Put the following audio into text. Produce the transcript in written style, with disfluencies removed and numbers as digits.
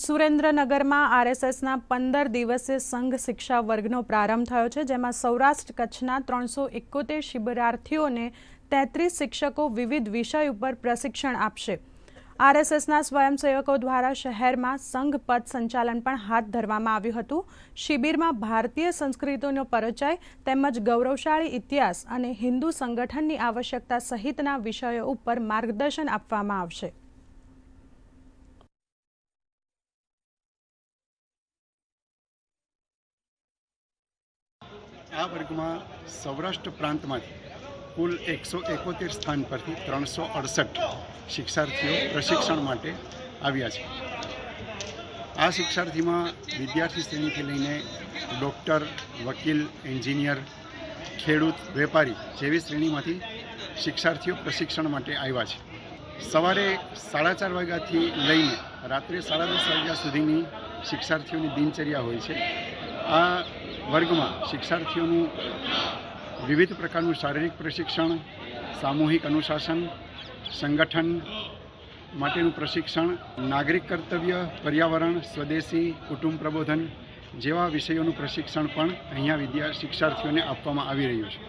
સુરેન્દ્રનગરમાં આરએસએસના 15 દિવસીય સંઘ શિક્ષા વર્ગનો પ્રારંભ થયો છે, જેમાં સૌરાષ્ટ્ર કચ્છના 371 શિબિરાર્થીઓને 33 શિક્ષકો વિવિધ વિષય ઉપર પ્રશિક્ષણ આપશે। આરએસએસના સ્વયંસેવકો દ્વારા શહેરમાં સંઘ પદ સંચાલન પણ હાથ ધરવામાં આવ્યું હતું। શિબિરમાં ભારતીય સંસ્કૃતિનો પરિચય તેમજ ગૌરવશાળી ઇતિહાસ અને હિન્દુ સંગઠનની આવશ્યકતા સહિતના વિષયો ઉપર માર્ગદર્શન આપવામાં આવશે। આ વર્ગમાં સૌરાષ્ટ્ર પ્રાંતમાંથી કુલ 171 સ્થાન પરથી 368 શિક્ષાર્થીઓ પ્રશિક્ષણ માટે આવ્યા છે। આ શિક્ષાર્થીમાં વિદ્યાર્થી શ્રેણીથી લઈને ડૉક્ટર, વકીલ, એન્જિનિયર, ખેડૂત, વેપારી જેવી શ્રેણીમાંથી શિક્ષાર્થીઓ પ્રશિક્ષણ માટે આવ્યા છે। સવારે 4:30 વાગ્યાથી લઈને રાત્રે 10:30 વાગ્યા સુધીની શિક્ષાર્થીઓની દિનચર્યા હોય છે। આ વર્ગમાં શિક્ષાર્થીઓનું વિવિધ પ્રકારનું શારીરિક પ્રશિક્ષણ, સામૂહિક અનુશાસન, સંગઠન માટેનું પ્રશિક્ષણ, નાગરિક કર્તવ્ય, પર્યાવરણ, સ્વદેશી, કુટુંબ પ્રબોધન જેવા વિષયોનું પ્રશિક્ષણ પણ અહીંયા શિક્ષાર્થીઓને આપવામાં આવી રહ્યું છે।